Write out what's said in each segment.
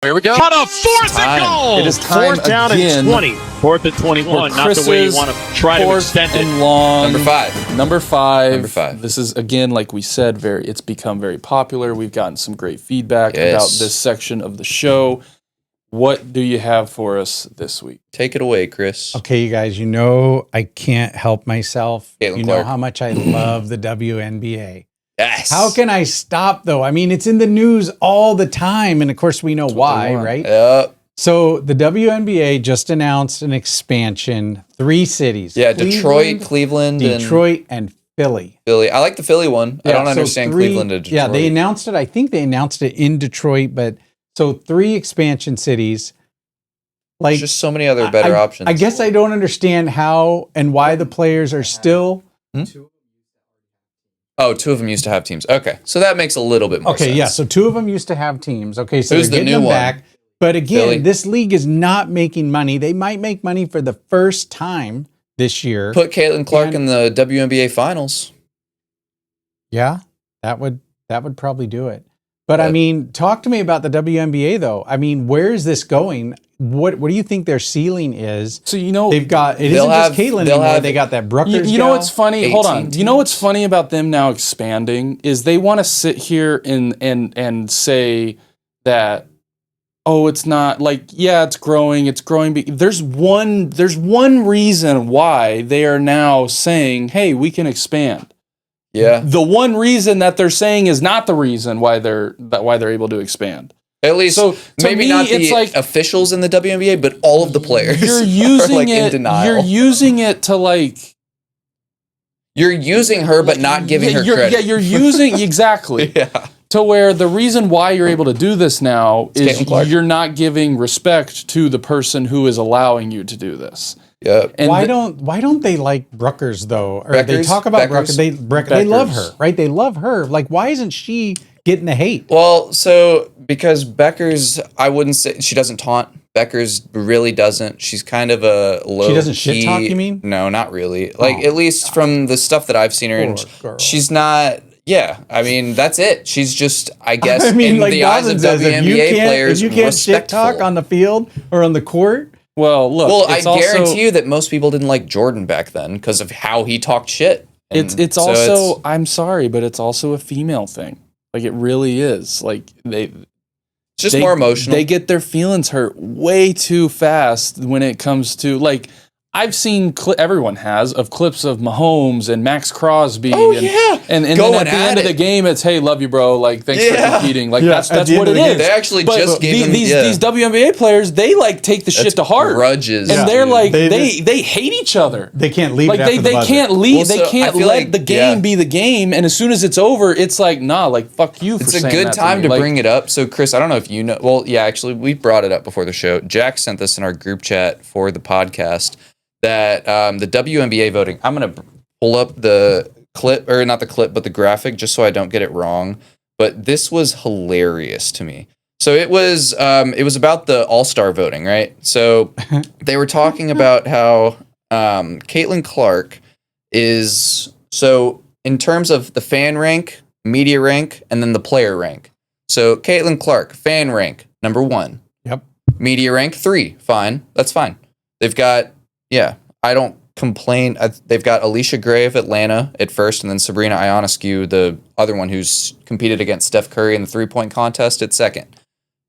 Here we go. On a fourth and goal. It is time Fourth down again. and 20. Fourth and 21. Not the way you want to try to extend it. Long. Number five. This is, again, like we said, it's become very popular. We've gotten some great feedback about this section of the show. What do you have for us this week? Take it away, Chris. Okay, you guys, I can't help myself. Caitlin know Clark. how much I love the WNBA. Yes. How can I stop, though? I mean, it's in the news all the time, and of course we know why, right? Yep. So the WNBA just announced an expansion, 3 cities. Yeah, Detroit, Cleveland, and Philly. Philly. I like the Philly one. I don't understand Cleveland to Detroit. Yeah, they announced it. I think they announced it in Detroit, but so 3 expansion cities. Like, there's just so many other better options. I guess I don't understand how and why the players are still... Oh, 2 of them used to have teams. Okay, so that makes a little bit more sense. Okay, yeah, so 2 of them used to have teams. Okay, so Who's they're the getting new them one? back. But again, Philly? this league is not making money. They might make money for the first time this year. Put Caitlin Clark in the WNBA finals. Yeah, that would probably do it. But I mean, talk to me about the WNBA though. I mean, where is this going? What do you think their ceiling is? So they've got it isn't just Caitlin anymore. They got that Brookers. You know what's funny? Hold on. teams. You know what's funny about them now expanding is they want to sit here and say that, oh, it's not like, yeah, it's growing. There's one reason why they are now saying, hey, we can expand. Yeah. The one reason that they're saying is not the reason why they're able to expand. At least, So, to maybe me, not the it's like- officials in the WNBA, but all of the players. You're are using like in it. denial. You're using it to like. You're using her, but not giving her credit. Yeah, you're using exactly. Yeah. To where the reason why you're able to do this now is Caitlin Clark. you're not giving respect to the person who is allowing you to do this. Yep. And why don't they like Brookers though? Or they Beckers? talk about Beckers? Brookers. They love Beckers. her, right? They love her. Like, why isn't she getting the hate? Well, so because Becker's, I wouldn't say she doesn't taunt. Becker's really doesn't. She's kind of a low. She doesn't shit talk, you mean? No, not really. Like at least from the stuff that I've seen her, Poor and girl. she's not. Yeah, I mean that's it. She's just, I guess, I mean, in like the eyes of Dawson says, WNBA players, if you can't shit talk respectful. on the field or on the court, well, look. Well, I it's also, guarantee you that most people didn't like Jordan back then because of how he talked shit. And It's so also. I'm sorry, but it's also a female thing. Like it really is. Like it's just more emotional. They get their feelings hurt way too fast when it comes to like. I've seen everyone has of clips of Mahomes and Max Crosby. Oh, and, yeah. and then Going at the end at of the it. game, it's hey, love you, bro. Like thanks for Yeah. competing. Like Yeah, that's at the what end it of the is. game. They actually just gave them these WNBA players. They like take the shit That's to heart, grudges. and Yeah. they're like They they hate each other. they can't leave. Like it after they the buzzer. can't leave. Well, they so can't I feel let like- the game yeah. be the game. And as soon as it's over, it's like nah. Like fuck you. It's for a saying good that time me. to Like, bring it up. So, Chris, I don't know if you know. Well, yeah, actually, we brought it up before the show. Jack sent this in our group chat for the podcast that the WNBA voting. I'm going to pull up the clip, or not the clip, but the graphic, just so I don't get it wrong. But this was hilarious to me. So it was about the All-Star voting, right? So they were talking about how Caitlin Clark is, so in terms of the fan rank, media rank, and then the player rank. So Caitlin Clark, fan rank, number 1. Yep. Media rank 3, fine. That's fine. They've got, I don't complain. They've got Alicia Gray of Atlanta at first, and then Sabrina Ionescu, the other one who's competed against Steph Curry in the 3-point contest, at second.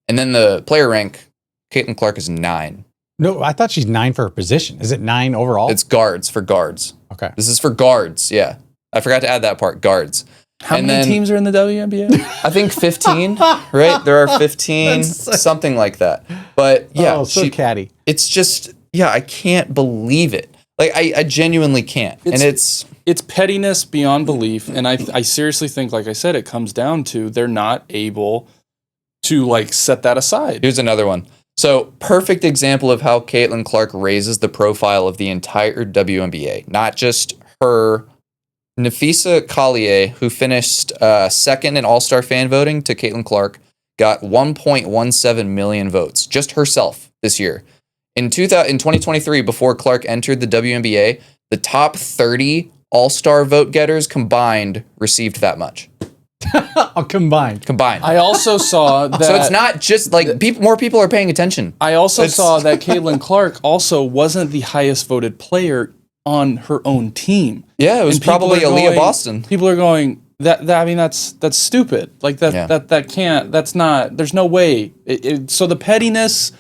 And then the player rank, Caitlin Clark is 9. No, I thought she's 9 for her position. Is it 9 overall? It's guards for guards. Okay. This is for guards, yeah. I forgot to add that part, guards. How And many then- teams are in the WNBA? I think 15, right? There are 15, something like that. But yeah, oh, so catty. it's just, I can't believe it. Like, I genuinely can't. And it's pettiness beyond belief, and I seriously think, like I said, it comes down to they're not able to like set that aside. here's another one. So, perfect example of how Caitlin Clark raises the profile of the entire WNBA. Not just her. Nafisa Collier, who finished second in All-Star fan voting to Caitlin Clark, got 1.17 million votes, just herself this year. In 2023, before Clark entered the WNBA, the top 30 All-Star vote getters combined received that much. Combined. I also saw that. So it's not just like more people are paying attention. I also saw that Caitlin Clark also wasn't the highest voted player on her own team. Yeah, it was And people probably are Aaliyah going- Boston. People are going I mean that's stupid. Like that can't. That's not. There's no way. So the pettiness,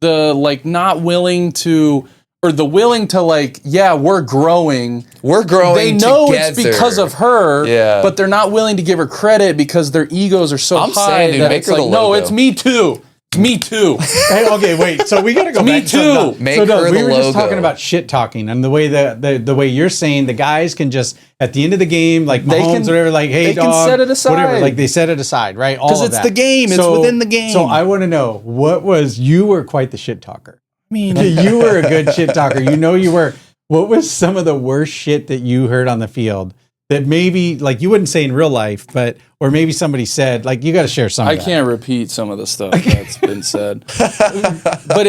the like not willing to. Or the willing to like, yeah, we're growing. We're growing. They know together. it's because of her, Yeah. but they're not willing to give her credit because their egos are so I'm high saying, dude, that make it's her the like, no, logo. it's me too. It's me too. Hey, okay, wait. So we got to go Me back to something. too. Make So, Doug, her we the were just logo. talking about shit talking and the way the way you're saying the guys can just at the end of the game, like They Mahomes, can- whatever, like, hey, they can dog, set it aside. whatever, like they set it aside, right? All 'Cause of it's that. the game. It's within the game. So I want to know you were quite the shit talker. I mean, You were a good shit talker. You know you were. What was some of the worst shit that you heard on the field that maybe like you wouldn't say in real life, but or maybe somebody said like you got to share some. I of that. can't repeat some of the stuff that's been said, but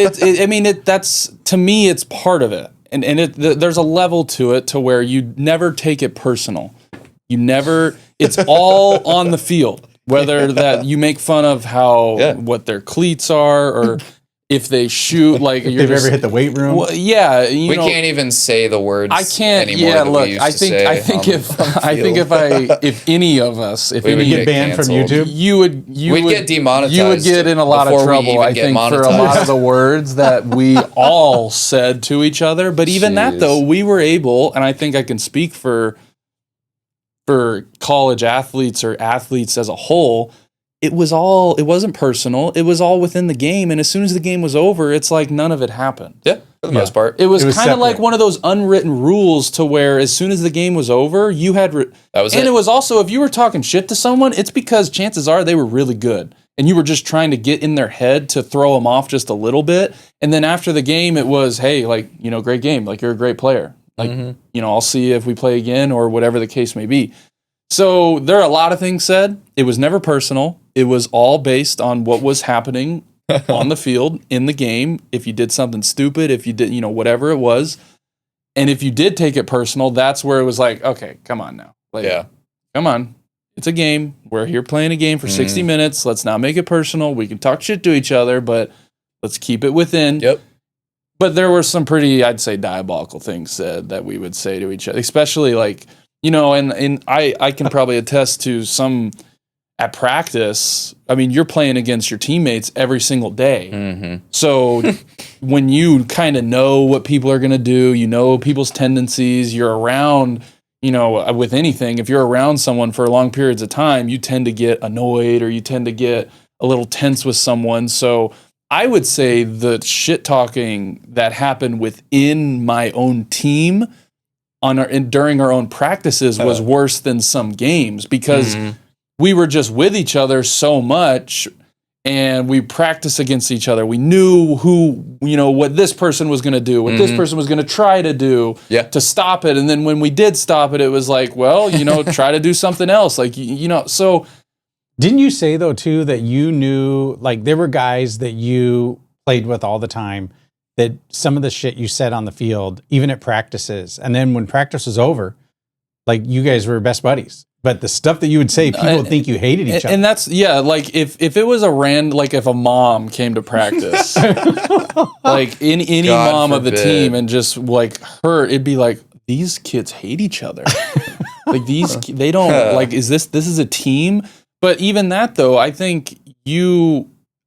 that's to me, it's part of it, and there's a level to it to where you never take it personal. You never. It's all on the field. Whether that you make fun of what their cleats are, or if they shoot like If they've ever hit the weight room. Well, yeah, We can't even say the words. I can't. Anymore Yeah, that look. we used I to think. say I think on if the I think field. if any of us, if We would any, get banned from canceled. YouTube. we'd get demonetized You would get in a lot of before we trouble. even I get think for a monetized. lot of the words that we all said to each other. But even that Jeez. though, we were able, and I think I can speak for college athletes or athletes as a whole. It wasn't personal. It was all within the game. And as soon as the game was over, it's like none of it happened. Yeah, for the most part. It was kind of separate. like one of those unwritten rules to where as soon as the game was over, you had... That was and it. it was also, if you were talking shit to someone, it's because chances are they were really good. And you were just trying to get in their head to throw them off just a little bit. And then after the game, it was, hey, like, great game. Like, you're a great player. Like, I'll see you if we play again or whatever the case may be. So there are a lot of things said. It was never personal. It was all based on what was happening on the field in the game. If you did something stupid, if you did, whatever it was. And if you did take it personal, that's where it was like, okay, come on now. Like, Yeah. come on. It's a game. We're here playing a game for 60 minutes. Let's not make it personal. We can talk shit to each other, but let's keep it within. Yep. But there were some pretty, I'd say, diabolical things said that we would say to each other, especially like, and I can probably attest to some at practice. I mean, you're playing against your teammates every single day. Mm-hmm. So when you kind of know what people are going to do, people's tendencies, you're around, with anything, if you're around someone for long periods of time, you tend to get annoyed or you tend to get a little tense with someone. So I would say the shit talking that happened within my own team during our own practices was worse than some games because we were just with each other so much and we practiced against each other. We knew what this person was going to do, what this person was going to try to do to stop it. And then when we did stop it, it was like, well, try to do something else. Like, so. Didn't you say though too that you knew like there were guys that you played with all the time that some of the shit you said on the field, even at practices, and then when practice was over, like you guys were best buddies. But the stuff that you would say, people would think you hated each other. And that's like if it was like if a mom came to practice, like any God mom of the forbid. team, and just like it'd be like these kids hate each other. Like they don't like. This is a team. But even that though, I think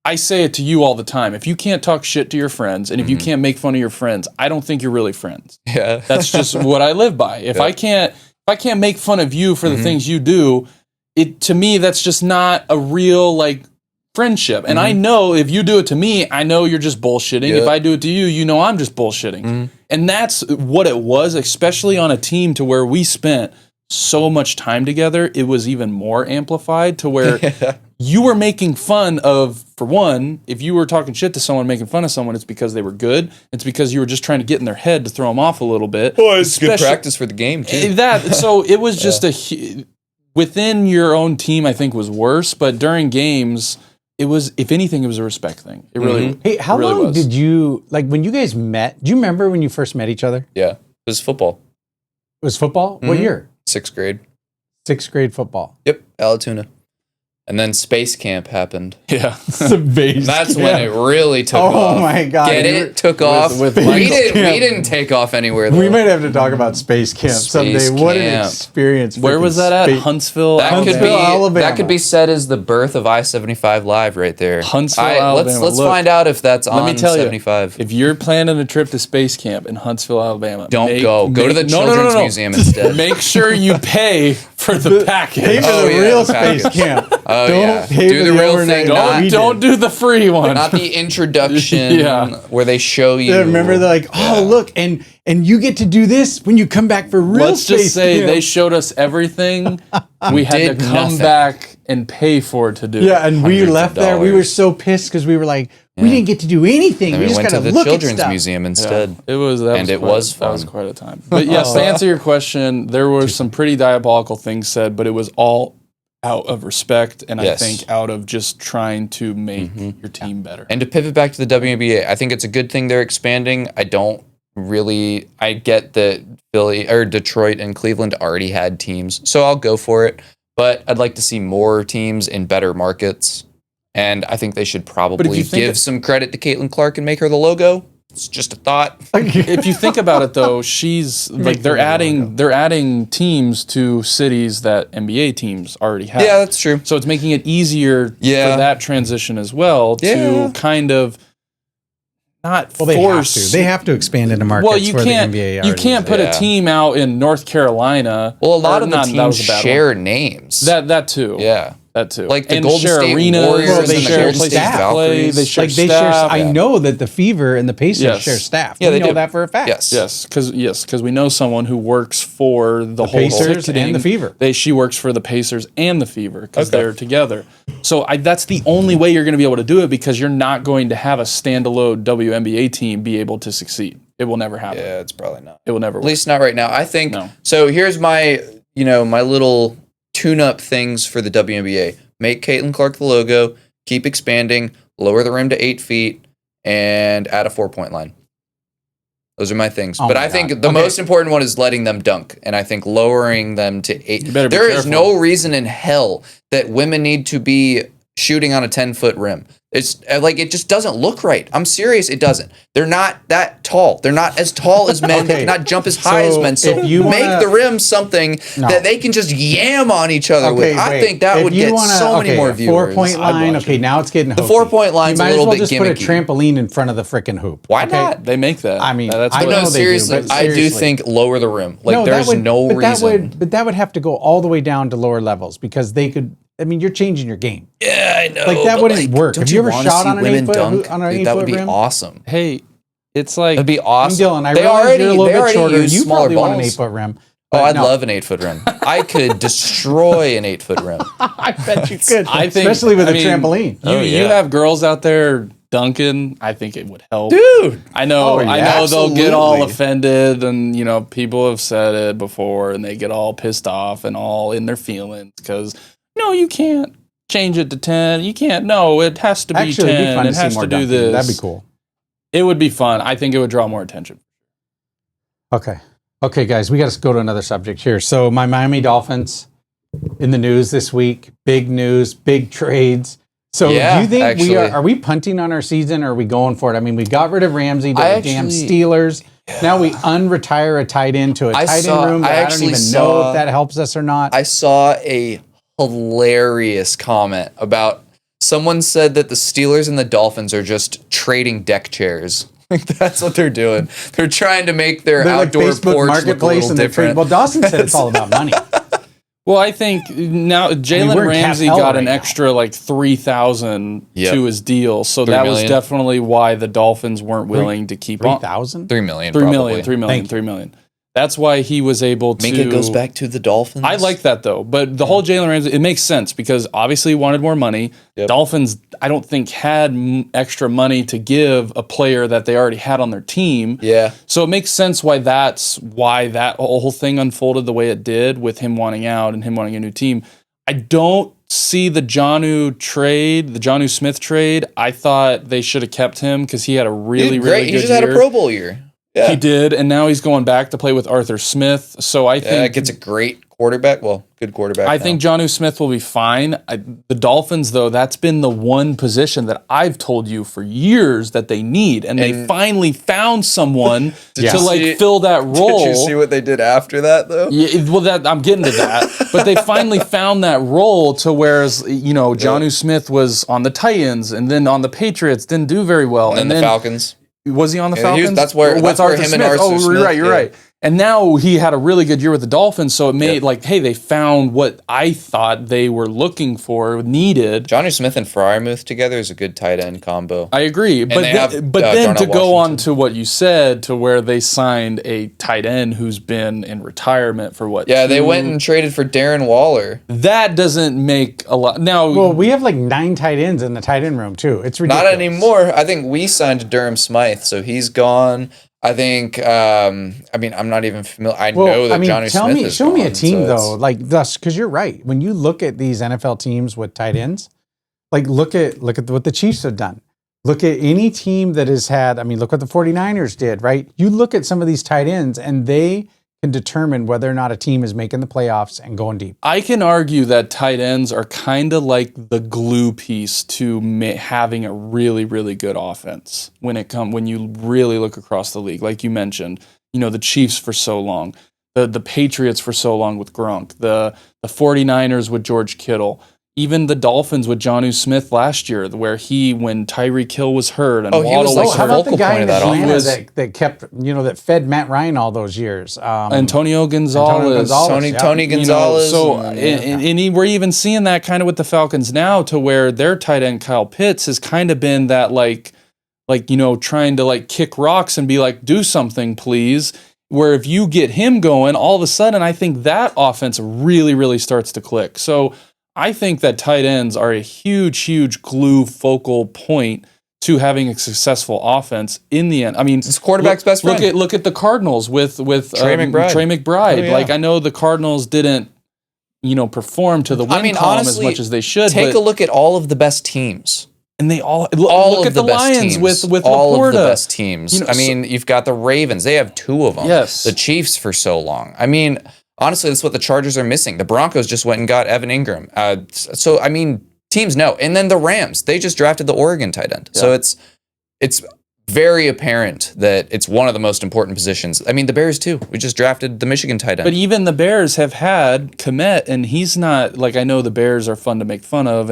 I say it to you all the time. If you can't talk shit to your friends and if you can't make fun of your friends, I don't think you're really friends. Yeah. That's just what I live by. If I can't make fun of you for the things you do, to me that's just not a real like friendship. And I know if you do it to me, I know you're just bullshitting. Yep. If I do it to you, I'm just bullshitting. And that's what it was, especially on a team to where we spent so much time together. It was even more amplified to where you were making fun of, for one, if you were talking shit to someone, making fun of someone, it's because they were good. It's because you were just trying to get in their head to throw them off a little bit. Well, it's good practice for the game too. So it was just within your own team, I think was worse, but during games, it was, if anything, it was a respect thing. It really Hey, how really long was. did you, like when you guys met, do you remember when you first met each other? Yeah. It was football. It was football? What year? 6th grade. 6th grade football. Yep, Alatoona. And then Space Camp happened. Yeah. That's when it really took off. Oh my God. Get it? Took off. with we didn't take off anywhere, though. We might have to talk about Space Camp someday. What an experience. Where was that at? Huntsville, Alabama. That could be said as the birth of I-75 Live right there. Huntsville, Alabama. Let's find out if that's on 75. If you're planning a trip to Space Camp in Huntsville, Alabama, don't go. Go to the Children's Museum instead. Make sure you pay for the package. Pay for the real Space Camp. Oh, don't pay do the real thing. Don't do the free one. Not the introduction where they show you. Remember, they're like, look, and you get to do this when you come back for real Let's Space just say Camp. they showed us everything. We had to come back and pay for it to do. Yeah, and we left there. We were so pissed because we were like, we didn't get to do anything. We just went got to the look Children's at stuff. Museum instead. Yeah, it was fun. That was quite a time. But yes, to answer your question, there were some pretty diabolical things said, but it was all out of respect, and I think out of just trying to make your team better. And to pivot back to the WNBA, I think it's a good thing they're expanding. I get that Philly or Detroit and Cleveland already had teams, so I'll go for it. But I'd like to see more teams in better markets, and I think they should probably give some credit to Caitlin Clark and make her the logo. It's just a thought. If you think about it, though, she's like they're adding teams to cities that NBA teams already have. Yeah, that's true. So it's making it easier for that transition as well to kind of not force. They have to expand into markets. Well, you can't put a team out in North Carolina. Well, a lot of the teams share names. That too. Yeah. That too. Like the Golden State Warriors they and the share Golden State Valkyries. They share staff. I know that the Fever and the Pacers share staff. Yeah, we know that for a fact. Yes, because we know someone who works for the whole Pacers ticketing. and the Fever. She works for the Pacers and the Fever because they're together. So that's the only way you're going to be able to do it, because you're not going to have a standalone WNBA team be able to succeed. It will never happen. Yeah, it's probably not. It will never work. At least not right now. I think so. Here's my little tune-up things for the WNBA. Make Caitlin Clark the logo, keep expanding, lower the rim to 8 feet, and add a 4-point line. Those are my things. But I think the most important one is letting them dunk, and I think lowering them to 8. There is no reason in hell that women need to be shooting on a 10-foot rim. It's like, it just doesn't look right. I'm serious, it doesn't. They're not that tall. They're not as tall as men. They cannot jump as high as men. So make the rim something that they can just yam on each other with. I think that would get so many more viewers. 4-point line. Okay, now it's getting the 4-point line's a little bit gimmicky. You might as well just put a trampoline in front of the freaking hoop. Why not? They make that. I mean, I know seriously. I do think lower the rim. Like, there's no reason. But that would have to go all the way down to lower levels, because they could. I mean, you're changing your game. Yeah, I know. Like, that wouldn't work. Have you ever shot on an 8-foot rim? That would be awesome. Hey, it's like, that'd be awesome. Dylan, I realize you're a little bit shorter. You probably want an 8-foot rim. Oh, I'd love an 8-foot rim. I could destroy an 8-foot rim. I bet you could. I think, especially with a trampoline. You have girls out there dunking. I think it would help, dude. I know they'll get all offended, and people have said it before, and they get all pissed off and all in their feelings because you can't change it to 10. You can't. No, it has to be 10. It'd be fun it has to do this. That'd be cool. It would be fun. I think it would draw more attention. Okay, guys, we got to go to another subject here. So my Miami Dolphins in the news this week. Big news, big trades. So do you think are we punting on our season, or are we going for it? I mean, we got rid of Ramsey to the damn Steelers. Yeah. Now we unretire a tight end to a tight end room. I don't even know if that helps us or not. I saw a hilarious comment about someone said that the Steelers and the Dolphins are just trading deck chairs. Like, that's what they're doing. They're trying to make their outdoor like Facebook porch Marketplace look a little different. Well, Dawson said it's all about money. Well, I think now Jalen Ramsey got an extra like 3,000 to his deal, so that was definitely why the Dolphins weren't willing to keep on. 3,000? $3 million. $3 million. That's why he was able to. Minka goes back to the Dolphins. I like that though, but the whole Jalen Ramsey, it makes sense because obviously he wanted more money. Yep. Dolphins, I don't think, had extra money to give a player that they already had on their team. Yeah. So it makes sense why that whole thing unfolded the way it did, with him wanting out and him wanting a new team. I don't see the Jonnu Smith trade. I thought they should have kept him because he had a really good year. He just had a Pro Bowl year. Yeah. He did, and now he's going back to play with Arthur Smith. So I think gets a great quarterback. Well, good quarterback. I now. think Jonnu Smith will be fine. The Dolphins, though, that's been the one position that I've told you for years that they need, and they finally found someone to fill that role. Did you see what they did after that, though? Yeah, well, I'm getting to that, but they finally found that role to whereas Jonnu Smith was on the Titans and then on the Patriots, didn't do very well, and then the Falcons. Was he on the Falcons? That's where him and Arthur Smith. You're right. And now he had a really good year with the Dolphins, so it made hey, they found what I thought they were looking for, needed. Jonnu Smith and Freiermuth together is a good tight end combo. I agree, but then to go on to what you said, to where they signed a tight end who's been in retirement for what? Yeah, they went and traded for Darren Waller. That doesn't make a lot. Now, well, we have like 9 tight ends in the tight end room too. It's ridiculous. Not anymore. I think we signed Durham Smythe, so he's gone. I think. I'm not even familiar. I know that Jonnu Smith is show gone, me a team so though, like thus, because you're right. When you look at these NFL teams with tight ends, like look at what the Chiefs have done. Look at any team that has had. I mean, look what the 49ers did. Right? You look at some of these tight ends, and they can determine whether or not a team is making the playoffs and going deep. I can argue that tight ends are kind of like the glue piece to having a really, really good offense when you really look across the league. Like you mentioned, the Chiefs for so long, the Patriots for so long with Gronk, the 49ers with George Kittle, even the Dolphins with Jonnu Smith last year, when Tyreek Hill was hurt and Waddle was hurt. How about the guy in Atlanta that kept, that fed Matt Ryan all those years? Antonio Gonzalez. Tony Gonzalez. We're even seeing that kind of with the Falcons now, to where their tight end Kyle Pitts has kind of been that trying to kick rocks and be like, do something, please. Where if you get him going, all of a sudden, I think that offense really, really starts to click. So I think that tight ends are a huge, huge glue focal point to having a successful offense in the end. I mean, it's quarterback's best friend. Look at the Cardinals with Trey McBride. Oh, yeah. I know the Cardinals didn't, perform to the win column honestly, as much as they should. Take a look at all of the best teams. And they all look at the Lions with all Laporta. Of the best teams. You've got the Ravens. They have 2 of them. Yes. The Chiefs for so long. Honestly, that's what the Chargers are missing. The Broncos just went and got Evan Ingram. Teams know. And then the Rams, they just drafted the Oregon tight end. Yeah. So it's very apparent that it's one of the most important positions. The Bears too. We just drafted the Michigan tight end. But even the Bears have had Kmet, and he's not, I know the Bears are fun to make fun of,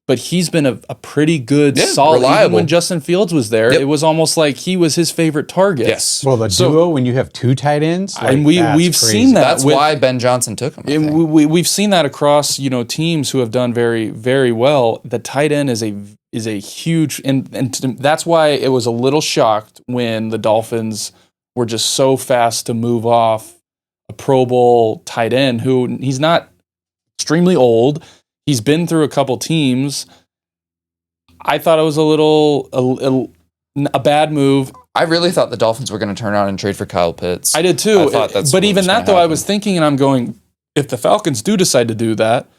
but he's been a pretty good, solid. Reliable. Even when Justin Fields was there, it was almost like he was his favorite target. Yes. Well, duo, when you have 2 tight ends, and we've seen that. That's why Ben Johnson took him. We've seen that across teams who have done very, very well. The tight end is a huge, and that's why it was a little shocked when the Dolphins were just so fast to move off a Pro Bowl tight end who he's not extremely old. He's been through a couple teams. I thought it was a bad move. I really thought the Dolphins were going to turn around and trade for Kyle Pitts. I did too. But even that though, I was thinking, and I'm going, if the Falcons do decide to do that,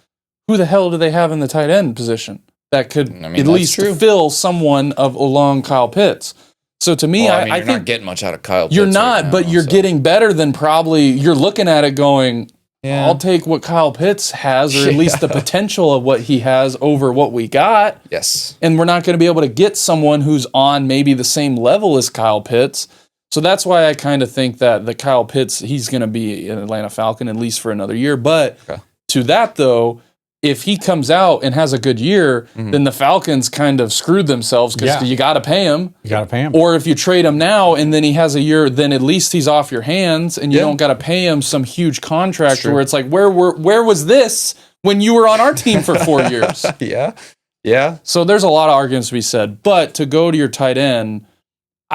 who the hell do they have in the tight end position that could at least fill someone along Kyle Pitts? So to me, I think you're not getting much out of Kyle Pitts. You're not, but you're getting better than probably. You're looking at it going, I'll take what Kyle Pitts has, or at least the potential of what he has over what we got. Yes. And we're not going to be able to get someone who's on maybe the same level as Kyle Pitts. So that's why I kind of think that the Kyle Pitts, he's going to be an Atlanta Falcon at least for another year. But to that, though, if he comes out and has a good year, then the Falcons kind of screwed themselves because you got to pay him. You got to pay him. Or if you trade him now and then he has a year, then at least he's off your hands and you don't got to pay him some huge contract where it's like, where was this when you were on our team for 4 years? Yeah. So there's a lot of arguments to be said. But to go to your tight end,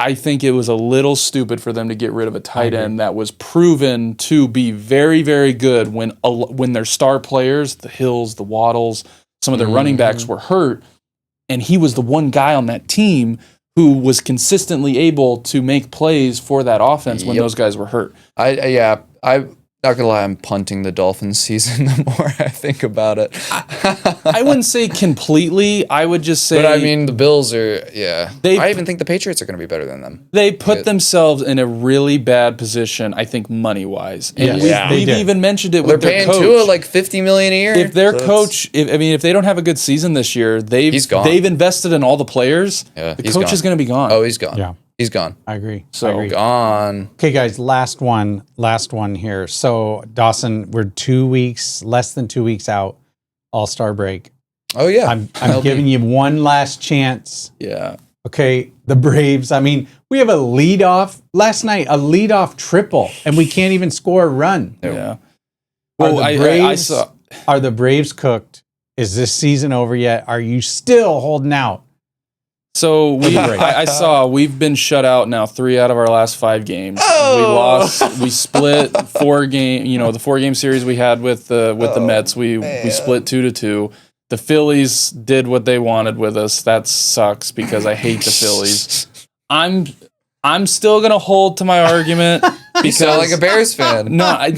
I think it was a little stupid for them to get rid of a tight end that was proven to be very, very good when their star players, the Hills, the Waddles, some of their running backs were hurt, and he was the one guy on that team who was consistently able to make plays for that offense when those guys were hurt. I Not gonna lie, I'm punting the Dolphins season the more I think about it. I wouldn't say completely. I would just say. But I mean, the Bills are. Yeah, They- I even think the Patriots are going to be better than them. They put themselves in a really bad position, I think, money wise. And Yes, they we've did. even mentioned it They're with their paying coach. Tua like $50 million a year. If their So it's- coach, if they don't have a good season this year, He's gone. they've invested in all the players. Yeah, the he's coach gone. is going to be gone. Oh, he's gone. Yeah. He's gone. I agree. So- I agree. Gone. Okay, guys, last one here. So, Dawson, we're less than 2 weeks out, All-Star break. Oh yeah. I'm MLB. giving you one last chance. Yeah. Okay, the Braves. I mean, we have a leadoff triple, and we can't even score a run. Yeah. Are Well, the I Braves, saw. are the Braves cooked? Is this season over yet? Are you still holding out? So Braves. I saw we've been shut out now 3 out of our last 5 games. We lost. We split 4-game. You know, the 4-game series we had with the Mets. We split 2-2. The Phillies did what they wanted with us. That sucks because I hate the Phillies. I'm still gonna hold to my argument You because sound like a Bears fan. no, I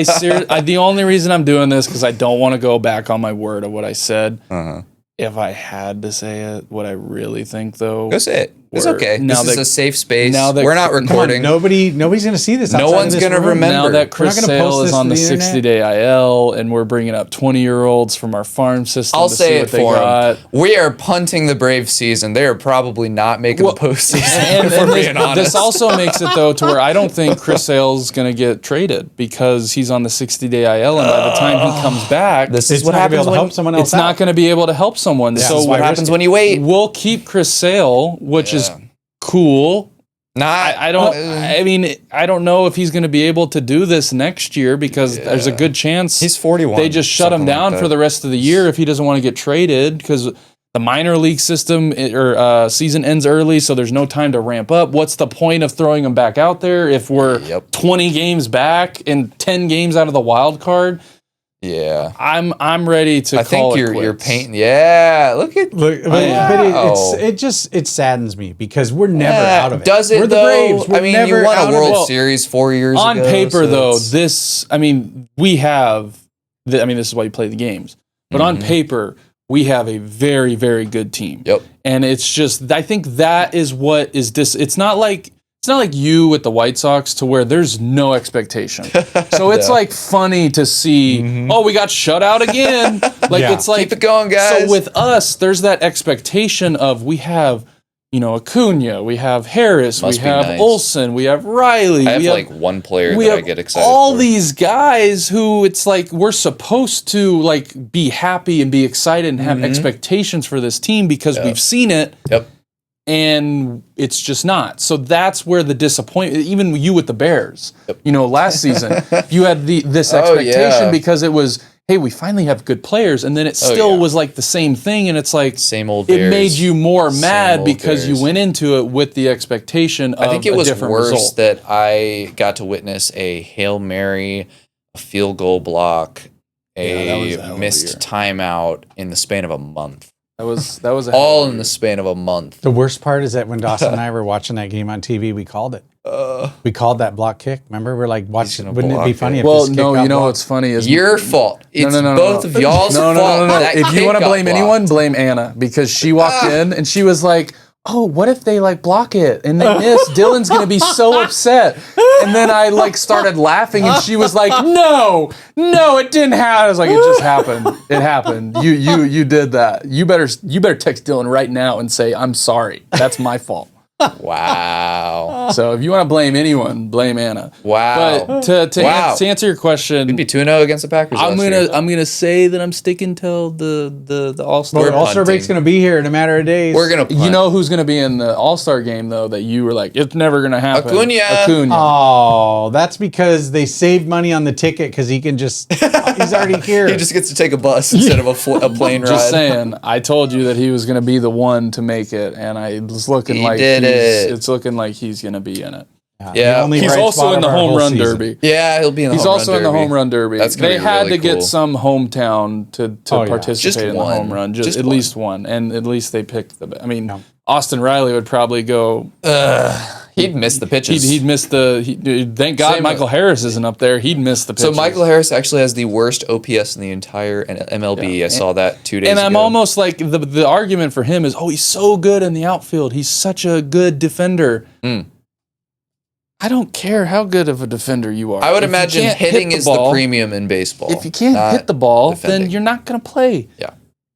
seriously. The only reason I'm doing this because I don't want to go back on my word of what I said. Uh-huh. If I had to say it, what I really think though, Go say it. It's We're- okay. now This is that- a safe space. now that- We're not come on, recording. Nobody's going to see this. No outside of one's this gonna room. remember. now that Chris We're not gonna Sale post is this on to the the 60-day IL, and we're bringing up 20-year-olds from our farm system I'll to say see it what they for got. them. We are punting the Braves season. They are probably not making the postseason. And if we're being this honest. also makes it though to where I don't think Chris Sale's going to get traded because he's on the 60-day IL, and by the time he comes back, This It's is what not gonna be happens able to when help someone else it's not going to be able to help someone. This so is what why happens risk when you wait. we'll keep Chris Sale, which is cool. Not. I don't. I mean, I don't know if he's going to be able to do this next year because there's a good chance He's 41. they just shut him something down like for that. the rest of the year if he doesn't want to get traded because the minor league system or season ends early, so there's no time to ramp up. What's the point of throwing him back out there if we're 20 games back and 10 games out of the wild card? Yeah. I'm ready to I call think it you're quits. painting. Yeah. Look at. Look, but Wow. it saddens me because we're never Yeah, out of it. Does it we're though? the Braves. We're I mean, never you won out a of World it. Series 4 years On ago. paper, so though, it's- this is why you play the games. But on paper, we have a very, very good team. Yep. And it's just, I think that is what is this. It's not like you with the White Sox to where there's no expectation. So it's like funny to see, oh, we got shut out again. Like Yeah. it's like, Keep it going, guys. So with us, there's that expectation of we have, Acuna, we have Harris, Must we be have nice. Olsen, we have Riley. I have we have like one player we that I have get excited all for. these guys who it's like we're supposed to like be happy and be excited and have expectations for this team because we've seen it Yep. and it's just not. So that's where the disappointment, even you with the Bears, last season, you had this expectation yeah. because it was, hey, we finally have good players. And then it still was like the same thing. And it's like, Same old it Bears. made you more mad old because you Bears. went into it with the expectation of I think it a was different worse result. that I got to witness a Hail Mary, a field goal block, that was a hell a of a missed year. timeout in the span of a month. That was a All in the span of a month. The worst part is that when Dawson and I were watching that game on TV, we called it. We called that block kick. Remember, we're like, watching. gonna Wouldn't it be block funny it. if Well, this kick no, got you know blocked? what's funny is Your fault. It's no, both of y'all's fault. That If you kick want to got blame blocked. anyone, blame Anna because she walked in and she was like, "Oh, what if they like block it and they miss? Dylan's gonna be so upset." And then I like started laughing and she was like, "No, it didn't happen." I was like, "It just happened. It happened. You did that. You better text Dylan right now and say I'm sorry. That's my fault." Wow. So if you want to blame anyone, blame Anna. Wow. But to Wow. answer your question, It'd be 2-0 against the Packers. I'm last year. gonna say that I'm sticking till the All-Star. Well, the All-Star punting. break's going to be here in a matter of days. We're gonna. Punt. You know who's gonna be in the All-Star game though? That you were like, it's never gonna happen. Acuna. Oh, that's because they saved money on the ticket because he can just, he's already here. He just gets to take a bus instead of a plane ride. Just saying, I told you that he was gonna be the one to make it, and I was looking He like did it. it's looking like he's gonna be in it. Yeah. The only He's bright also spot in the of our home whole run season. derby. Yeah, he'll be in the He's home also run in the derby. home run derby. That's gonna They be had really to get cool. some hometown to Oh, yeah. participate Just in the one. home run. Just at one. least one, and at least they picked the. I mean, Austin Riley would probably go. He He'd miss the pitches. He'd miss thank God Same Michael Harris isn't up there. He'd miss the pitches. So Michael Harris actually has the worst OPS in the entire MLB. Yeah. I saw that 2 days ago. And I'm almost like the argument for him is, he's so good in the outfield. He's such a good defender. I don't care how good of a defender you are. I would If you imagine can't hitting hit is ball, the premium in baseball. If you can't hit the ball, then you're not going to play. Yeah.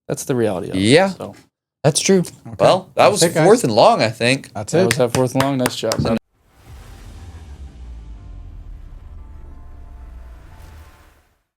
That's the reality of it. Yeah. So. That's true. Well, that was That's it, guys. fourth and long, I think. That's That it. was that fourth and long. Nice job.